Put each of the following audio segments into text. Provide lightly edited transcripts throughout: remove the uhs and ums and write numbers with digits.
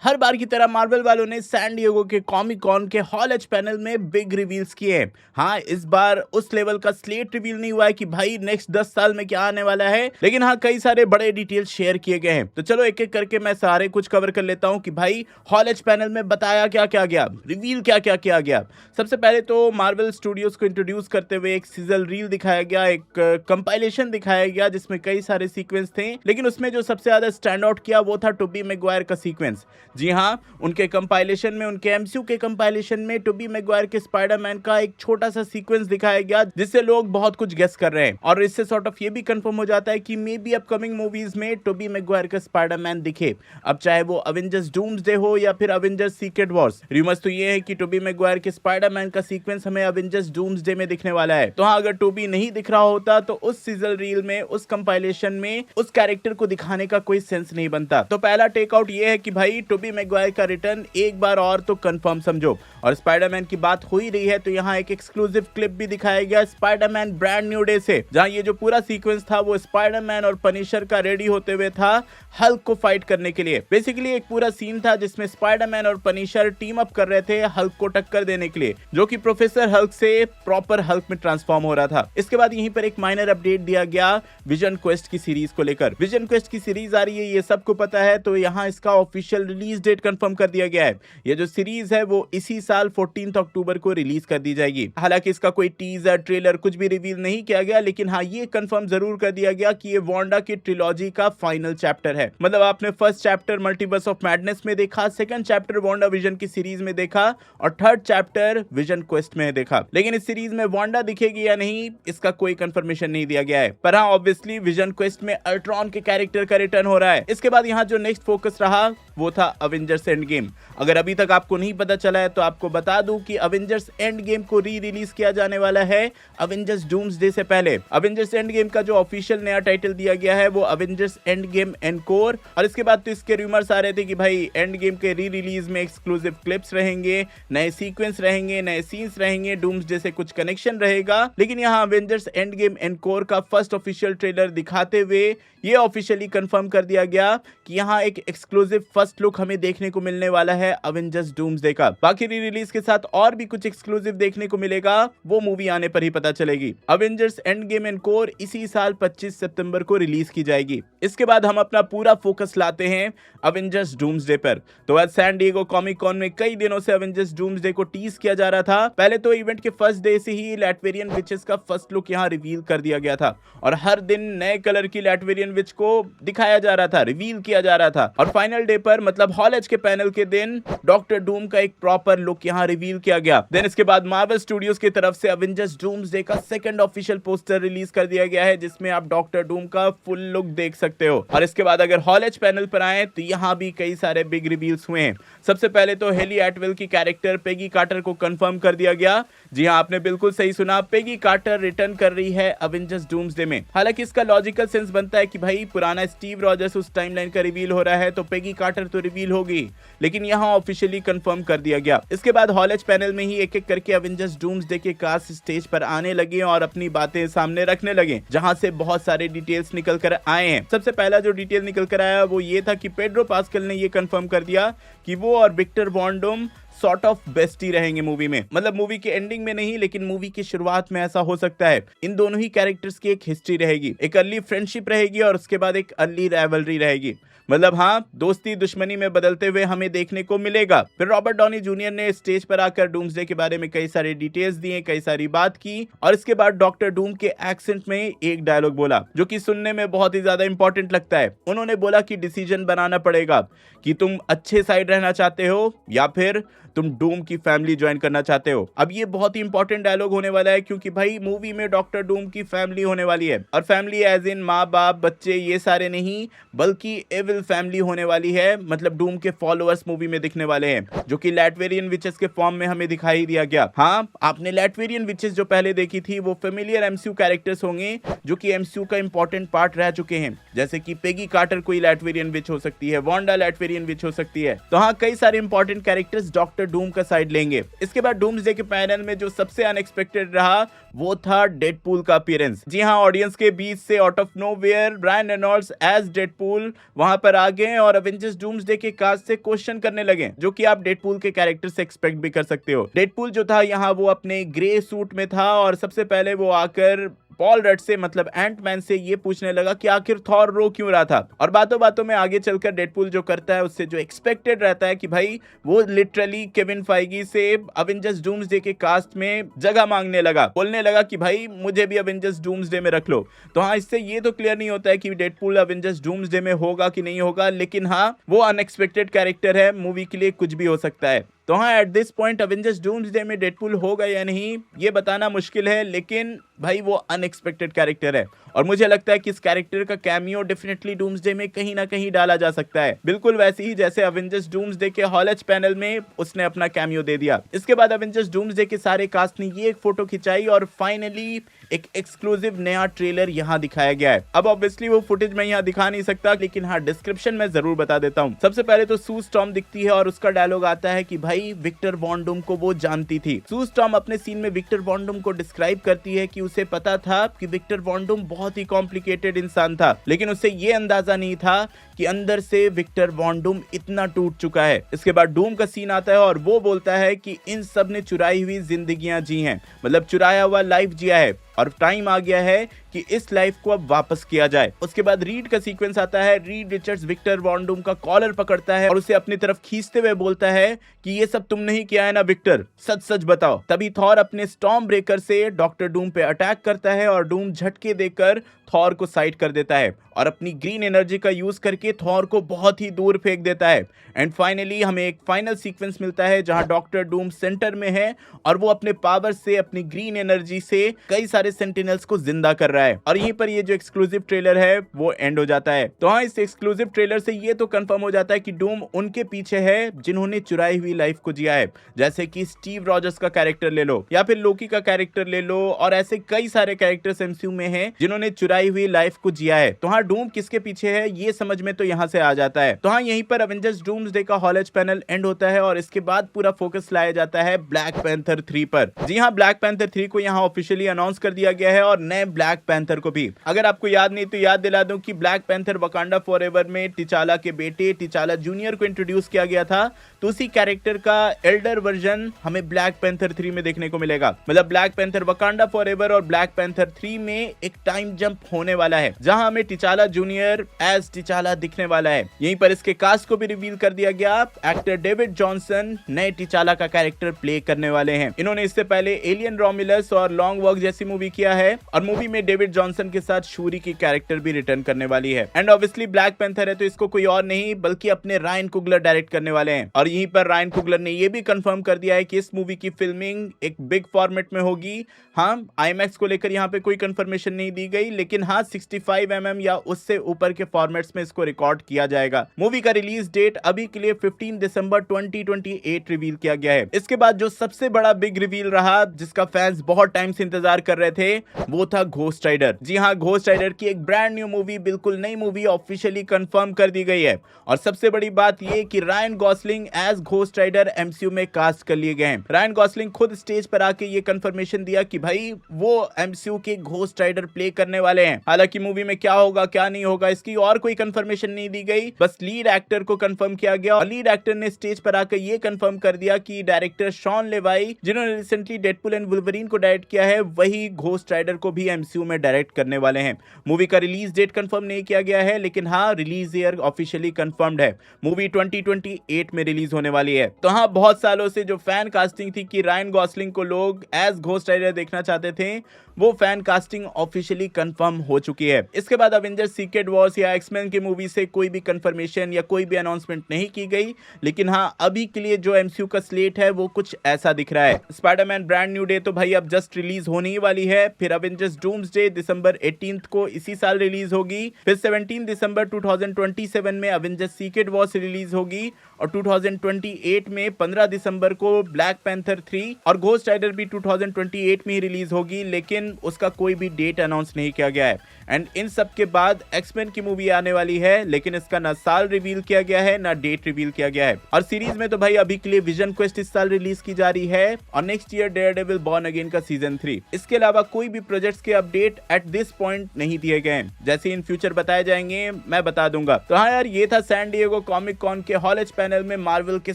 हर बार की तरह मार्वल वालों ने सैन डिएगो के कॉमिक कॉन के हॉल एच पैनल में बिग रिवील्स किए हैं। हाँ, इस बार उस लेवल का स्लेट रिवील नहीं हुआ है कि भाई नेक्स्ट 10 साल में क्या आने वाला है, लेकिन हाँ कई सारे बड़े डिटेल्स शेयर किए गए हैं। तो चलो एक एक करके मैं सारे कुछ कवर कर लेता हूँ कि भाई हॉल एच पैनल में बताया क्या क्या गया, रिवील क्या क्या किया गया। सबसे पहले तो मार्वल स्टूडियोज को इंट्रोड्यूस करते हुए एक सिजल रील दिखाया गया, एक कंपाइलेशन दिखाया गया जिसमें कई सारे सीक्वेंस थे, लेकिन उसमें जो सबसे ज्यादा स्टैंड आउट किया वो था टोबी मैगवायर का सीक्वेंस। जी हाँ, उनके कंपाइलेशन में, उनके एमसीयू के कंपाइलेशन में टोबी मैगवायर के स्पाइडरमैन का एक छोटा सा सीक्वेंस दिखाया गया जिससे लोग बहुत कुछ गेस कर रहे हैं, और इससे सॉर्ट ऑफ ये भी कंफर्म हो जाता है कि मे बी अपकमिंग मूवीज में टोबी मैगवायर का स्पाइडरमैन दिखे, अब चाहे वो अवेंजर्स डूम्सडे हो या फिर अवेंजर्स सीक्रेट वॉर्स। रूमर्स तो ये है कि टोबी मैगवायर के स्पाइडरमैन का सीक्वेंस हमें अवेंजर्स डूम्सडे में दिखने वाला है। तो हाँ, अगर टोबी नहीं दिख रहा होता तो उस सीजल रील में, उस कंपाइलेशन में उस कैरेक्टर को दिखाने का कोई सेंस नहीं बनता। तो पहला टेक आउट ये है कि भाई टोबी मैगवायर का रिटर्न एक बार और तो कंफर्म समझो। और स्पाइडरमैन की बात हो ही रही है तो यहाँ एक एक्सक्लूसिव क्लिप भी दिखाया गया स्पाइडरमैन ब्रांड न्यू डे से, जहां ये जो पूरा सीक्वेंस था वो स्पाइडरमैन और पनिशर का रेडी होते हुए था हल्क को फाइट करने के लिए। बेसिकली एक पूरा सीन था जिसमें स्पाइडरमैन और पनिशर टीम अप कर रहे थे हल्क को टक्कर देने के लिए, जो कि प्रोफेसर हल्क से प्रॉपर हल्क में ट्रांसफॉर्म हो रहा था। इसके बाद यहीं पर एक माइनर अपडेट दिया गया विजन क्वेस्ट की सीरीज को लेकर। विजन क्वेस्ट की सीरीज आ रही है, ये सबको पता है, तो यहाँ इसका ऑफिशियल रिलीज डेट कंफर्म कर दिया गया है। ये जो सीरीज है वो इसी साल 14 अक्टूबर को रिलीज कर दी जाएगी। हालांकि इसका कोई टीजर, ट्रेलर कुछ भी रिवील नहीं किया गया, लेकिन हाँ ये कंफर्म जरूर कर दिया गया कि ये वांडा की ट्रिलॉजी का फाइनल चैप्टर है। मतलब आपने first chapter multiverse of madness में देखा, सेकंड चैप्टर वांडा विजन की सीरीज में देखा और थर्ड चैप्टर विजन क्वेस्ट में देखा, लेकिन इस सीरीज में वांडा दिखेगी या नहीं इसका कोई कंफर्मेशन नहीं दिया गया है। पर हाँ, ऑब्वियसली विजन क्वेस्ट में अल्ट्रॉन के कैरेक्टर का रिटर्न हो रहा है। इसके बाद यहाँ जो नेक्स्ट फोकस रहा वो था अवेंजर्स एंड गेम। अगर अभी तक आपको नहीं पता चला है तो आपको बता दूं कि अवेंजर्स एंड गेम को री रिलीज किया जाने वाला है अवेंजर्स डूम्सडे से पहले। अवेंजर्स एंड गेम का जो ऑफिशियल नया टाइटल दिया गया है वो अवेंजर्स एंड गेम एनकोर। और इसके बाद तो इसके रूमर्स आ रहे थे कि भाई एंड गेम के री रिलीज में एक्सक्लूसिव क्लिप्स रहेंगे, नए सीक्वेंस रहेंगे, नए सीन्स रहेंगे, डूम्सडे से कुछ कनेक्शन रहेगा। लेकिन यहाँ अवेंजर्स एंड गेम एनकोर का फर्स्ट ऑफिशियल ट्रेलर दिखाते हुए ये ऑफिशियली कंफर्म कर दिया गया कि यहाँ एक एक्सक्लूसिव फर्स्ट लुक हमें देखने को मिलने वाला है अवेंजर्स डूम्सडे का। बाकी री रिलीज के साथ और भी कुछ एक्सक्लूसिव देखने को मिलेगा, वो मूवी आने पर ही पता चलेगी। अवेंजर्स एंड गेम एनकोर इसी साल 25 सितंबर को रिलीज की जाएगी। इसके बाद हम अपना पूरा फोकस लाते हैं अवेंजर्स डूम्सडे पर। तो आज सैन डिएगो कॉमिक कॉन में कई दिनों से अवेंजर्स डूम्सडे को टीज किया जा रहा था। पहले तो इवेंट के फर्स्ट डे से ही लैटवेरियन विचेस का फर्स्ट लुक यहाँ रिवील कर दिया गया था और हर दिन नए कलर की लैटवेरियन विच को दिखाया जा रहा था, रिवील किया जा रहा था। और फाइनल डे पर, मतलब हॉल एच के पैनल के दिन, डॉक्टर डूम का एक प्रॉपर लुक यहाँ रिवील किया गया। देन इसके बाद मार्वल स्टूडियोज की तरफ से अवेंजर्स डूम्सडे का सेकंड ऑफिशियल पोस्टर रिलीज कर दिया गया है जिसमें आप डॉक्टर डूम का फुल लुक देख सकते हो। और इसके बाद अगर हॉल एच पैनल पर आए तो यहाँ भी कई सारे बिग रिवील्स हुए हैं। सबसे पहले तो हेली एटवेल की कैरेक्टर पेगी कार्टर को कंफर्म कर दिया गया। जी हाँ, आपने बिल्कुल सही सुना, पेगी कार्टर रिटर्न कर रही है अवेंजर्स डूम्सडे में। हालांकि इसका लॉजिकल सेंस बनता है कि भाई पुराना स्टीव रॉजर्स उस टाइमलाइन का रिवील हो रहा है तो पेगी कार्टर तो रिवील होगी, लेकिन यहाँ ऑफिशियली कंफर्म कर दिया गया। इसके बाद हॉल एच पैनल में ही एक एक करके अवेंजर्स डूम्सडे के कास्ट स्टेज पर आने लगे और अपनी बातें सामने रखने लगे, जहां से बहुत सारे डिटेल्स निकल कर आए हैं। सबसे पहला जो डिटेल निकल कर आया वो ये था कि पेड्रो पास्कल ने ये कंफर्म कर दिया कि वो और Victor von Doom sort of bestie रहेंगे मूवी में। मतलब मूवी के एंडिंग में नहीं, लेकिन मूवी की शुरुआत में ऐसा हो सकता है। इन दोनों ही कैरेक्टर्स की एक हिस्ट्री रहेगी, एक अर्ली फ्रेंडशिप रहेगी और उसके बाद एक अर्ली राइवलरी रहेगी। मतलब हाँ, दोस्ती दुश्मनी में बदलते हुए हमें देखने को मिलेगा। फिर रॉबर्ट डॉनी जूनियर ने स्टेज पर आकर डूम्सडे के बारे में कई सारे डिटेल्स दिए, कई सारी बात की और इसके बाद डॉक्टर डूम के एक्सेंट में एक डायलॉग बोला जो कि सुनने में बहुत ही ज्यादा इंपॉर्टेंट लगता है। उन्होंने बोला कि डिसीजन बनाना पड़ेगा कि तुम अच्छे साइड रहना चाहते हो या फिर तुम डूम की फैमिली ज्वाइन करना चाहते हो। अब ये बहुत ही इंपॉर्टेंट डायलॉग होने वाला है क्योंकि भाई मूवी में डॉक्टर डूम की फैमिली होने वाली है, और फैमिली एज इन माँ बाप बच्चे ये सारे नहीं, बल्कि एविल फैमिली होने वाली है। मतलब डूम के फॉलोअर्स मूवी में दिखने वाले हैं जो कि लैटवेरियन विचेस के फॉर्म में हमें दिखाई दिया गया। हाँ, आपने लैटवेरियन विचेस जो पहले देखी थी वो फेमिलियर एमसीयू कैरेक्टर्स होंगे जो कि एमसीयू का इंपॉर्टेंट पार्ट रह चुके हैं, जैसे कि पेगी कार्टर कोई लैटवेरियन विच हो सकती है, वांडा लैटवेरियन वुल्वरीन विच हो सकती है। तो हाँ, कई सारे इंपॉर्टेंट कैरेक्टर्स डॉक्टर डूम का साइड लेंगे। इसके बाद डूम्सडे के पैनल में जो सबसे अनएक्सपेक्टेड रहा वो था डेडपूल का अपीयरेंस। जी हाँ, ऑडियंस के बीच से out of nowhere Ryan Reynolds as Deadpool वहां पर आ गए और अवेंजर्स डूम्सडे के कास्ट से क्वेश्चन करने लगे, जो कि आप डेडपूल के कैरेक्टर से एक्सपेक्ट भी कर सकते हो। डेडपूल जो था यहाँ वो अपने ग्रे सूट में था और सबसे पहले वो आकर पॉल रड से मतलब एंटमैन से ये पूछने लगा कि आखिर थॉर रो क्यों रहा था। और बातों बातों में आगे चलकर डेडपूल जो करता है उससे जो एक्सपेक्टेड रहता है कि भाई वो लिटरली केविन फाइगी से अवेंजर्स डूम्सडे के कास्ट में जगह मांगने लगा, बोलने लगा कि भाई मुझे भी अवेंजर्स डूम्सडे में रख लो। तो हाँ, इससे ये तो क्लियर नहीं होता है कि डेडपूल अवेंजर्स डूम्सडे में होगा कि नहीं होगा, लेकिन हाँ वो अनएक्सपेक्टेड कैरेक्टर है, मूवी के लिए कुछ भी हो सकता है। तो हाँ, at this point Avengers doomsday में डेडपूल होगा या नहीं ये बताना मुश्किल है, लेकिन भाई वो अनएक्सपेक्टेड कैरेक्टर है और मुझे लगता है कि इस कैरेक्टर का कैमियो डेफिनेटली डूम्सडे में कहीं ना कहीं डाला जा सकता है, बिल्कुल वैसे ही जैसे अवेंजर्स डूम्सडे के हॉल एच पैनल में उसने अपना कैमियो दे दिया। इसके बाद अवेंजर्स डूम्सडे के सारे कास्ट ने ये एक फोटो खिंचाई और फाइनली एक एक्सक्लूसिव नया ट्रेलर यहाँ दिखाया गया है। अब ऑब्वियसली वो फुटेज मैं यहाँ दिखा नहीं सकता, लेकिन हाँ डिस्क्रिप्शन में जरूर बता देता हूँ। सबसे पहले तो सू स्टॉर्म दिखती है और उसका डायलॉग आता है कि भाई विक्टर वॉन डूम को वो जानती थी। सू स्टॉर्म अपने सीन में विक्टर वॉन डूम को डिस्क्राइब करती है कि उसे पता था कि विक्टर वॉन डूम बहुत ही कॉम्प्लिकेटेड इंसान था, लेकिन उसे ये अंदाजा नहीं था कि अंदर से विक्टर वॉन डूम इतना टूट चुका है। इसके बाद डूम का सीन आता है और वो बोलता है कि इन सब ने चुराई हुई जिंदगियां जी हैं, मतलब चुराया हुआ लाइफ जिया है और टाइम आ गया है कि इस लाइफ को अब वापस किया जाए। उसके बाद रीड का सीक्वेंस आता है। Reed Richards Victor von Doom का कॉलर पकड़ता है और उसे अपनी तरफ खींचते हुए बोलता है कि ये सब तुमने ही किया है ना विक्टर, सच सच बताओ। तभी थॉर अपने स्टॉर्म ब्रेकर से डॉक्टर डूम पे अटैक करता है और डूम झटके देकर थॉर को साइड कर देता है और अपनी ग्रीन एनर्जी का यूज करके थॉर को बहुत ही दूर फेंक देता है। एंड फाइनली हमें एक फाइनल सीक्वेंस मिलता है जहां डॉक्टर डूम सेंटर में है और वो अपने पावर से, अपनी ग्रीन एनर्जी से कई सारे सेंटिनल्स को जिंदा कर रहा है। और यहीं पर ये जो एक्सक्लूसिव ट्रेलर है वो एंड हो जाता है। तो हाँ, इस एक्सक्लूसिव ट्रेलर से ये तो कंफर्म हो जाता है कि डूम उनके पीछे है जिन्होंने चुराई हुई लाइफ को जिया है, जैसे कि स्टीव रॉजर्स का कैरेक्टर ले लो या फिर लोकी का कैरेक्टर ले लो, और ऐसे कई सारे कैरेक्टर्स एमसीयू में हैं जिन्होंने चुराई हुई लाइफ को जिया है। तो हाँ, डूम किसके पीछे है ये समझ में तो यहाँ से आ जाता है। तो हाँ, यहीं पर अवेंजर्स डूम्सडे का हॉल एच पैनल एंड होता है और इसके बाद पूरा फोकस लाया जाता है ब्लैक पैंथर 3 पर। जी हाँ, ब्लैक पैंथर 3 को यहाँ ऑफिशियली अनाउंस कर दिया गया है और नए ब्लैक पैंथर को भी। अगर आपको याद नहीं तो याद दिला दूं कि ब्लैक पैंथर वकांडा फॉरएवर में टिचाला के बेटे टिचाला जूनियर को इंट्रोड्यूस किया गया था, तो उसी कैरेक्टर का एल्डर वर्जन हमें ब्लैक पैंथर 3 में देखने को मिलेगा। मतलब ब्लैक पैंथर वकांडा फॉरएवर और ब्लैक पैंथर 3 में एक टाइम जंप होने वाला है जहां हमें टिचाला जूनियर एज टिचाला दिखने वाला है। यहीं पर इसके कास्ट को भी रिवील कर दिया गया। एक्टर डेविड जॉनसन नए टिचाला का कैरेक्टर प्ले करने वाले हैं। इन्होंने इससे पहले एलियन रोमिलस और लॉन्ग वॉक जैसी मूवी किया है और मूवी में डेविड जॉनसन के साथ शूरी की कैरेक्टर भी रिटर्न करने वाली है। एंड ऑब्वियसली ब्लैक पैंथर है तो इसको कोई और नहीं बल्कि अपने रायन कुगलर डायरेक्ट करने वाले हैं। और यहीं पर रायन कुगलर ने यह भी कंफर्म कर दिया है कि इस मूवी की फिल्मिंग एक बिग फॉर्मेट में होगी। हाँ, आईमैक्स को लेकर यहाँ पे कोई कंफर्मेशन नहीं दी गई, लेकिन हाँ 65mm या उससे ऊपर के फॉर्मेट्स में इसको रिकॉर्ड किया जाएगा। मूवी का रिलीज डेट अभी के लिए 15 दिसंबर 2028 रिवील किया गया है। इसके बाद जो सबसे बड़ा बिग रिवील रहा जिसका फैंस बहुत टाइम से इंतजार कर रहे थे वो था घोस्ट राइडर। जी हाँ, घोस्ट राइडर की एक ब्रांड न्यू मूवी, बिल्कुल नई मूवी ऑफिशियली कंफर्म कर दी गई है। और सबसे बड़ी बात ये कि Ryan Gosling as Ghost Rider MCU में कास्ट कर लिए गए हैं। रायन गॉसलिंग खुद स्टेज पर आके ये कंफर्मेशन दिया कि भाई वो एमसीयू के घोस्ट राइडर प्ले करने वाले हैं। हालांकि मूवी में क्या होगा क्या नहीं होगा इसकी और कोई कंफर्मेशन नहीं दी गई, बस लीड एक्टर को कंफर्म किया गया और लीड एक्टर ने स्टेज पर आकर ये कंफर्म कर दिया कि डायरेक्टर शॉन लेवाई जिन्होंने रिसेंटली डेडपूल एंड वुल्वरीन को डायरेक्ट किया है वही घोस्ट राइडर को भी एमसीयू में डायरेक्ट करने वाले हैं। मूवी का रिलीज डेट कंफर्म नहीं किया गया है, लेकिन हाँ रिलीज ईयर ऑफिशियली कंफर्म्ड है। मूवी 2028 में रिलीज होने वाली है। तो हाँ, बहुत सालों से जो फैन कास्टिंग थी कि रायन गॉसलिंग को लोग एज घोस्ट राइडर देखना चाहते थे, वो फैन कास्टिंग ऑफिशियली कंफर्म हो चुकी है। इसके बाद अवेंजर्स सीक्रेट वॉर्स या एक्समैन की मूवी से कोई भी कंफर्मेशन या कोई भी अनाउंसमेंट नहीं की गई, लेकिन हाँ अभी के लिए जो एमसीयू का स्लेट है वो कुछ ऐसा दिख रहा है। स्पाइडरमैन ब्रांड न्यू डे तो भाई अब जस्ट रिलीज होने ही वाली है। फिर अवेंजर्स डूम्सडे दिसंबर 18 को इसी साल रिलीज होगी। फिर 17 दिसंबर 2027 में अवेंजर्स सीक्रेट वॉर्स रिलीज होगी और 2028 में 15 दिसंबर को ब्लैक पैंथर 3 और घोस्ट राइडर भी 2028 में ही रिलीज होगी, लेकिन उसका कोई भी डेट अनाउंस नहीं किया गया है। एंड इन सब के बाद एक्समैन की मूवी आने वाली है, लेकिन इसका ना साल रिवील किया गया है ना डेट रिवील किया गया है। और सीरीज में तो भाई अभी के लिए विजन क्वेस्ट इस साल रिलीज की जा रही है और next year Daredevil born again का सीजन 3। इसके अलावा कोई भी प्रोजेक्ट्स के अपडेट एट दिस पॉइंट नहीं दिए गए हैं। जैसे इन फ्यूचर बताए जाएंगे मैं बता दूंगा। तो हाँ यार, ये था सैन डिएगो कॉमिक कॉन के हॉल एच पैनल में मार्वल के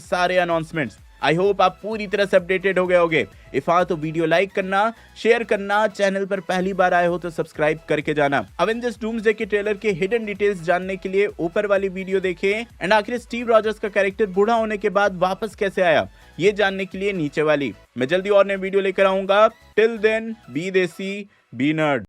सारे अनाउंसमेंट्स। आई होप आप पूरी तरह से अपडेटेड हो गए होगे। इफ हाँ तो वीडियो लाइक करना, शेयर करना, चैनल पर पहली बार आए हो तो सब्सक्राइब करके जाना। अवेंजर्स डूम्सडे के ट्रेलर के हिडन डिटेल्स जानने के लिए ऊपर वाली वीडियो देखें। एंड आखिर स्टीव रॉजर्स का कैरेक्टर बूढ़ा होने के बाद वापस कैसे आया, ये जानने के लिए नीचे वाली। मैं जल्दी और नई वीडियो लेकर आऊंगा। टिल देन बी देसी बी नर्ड।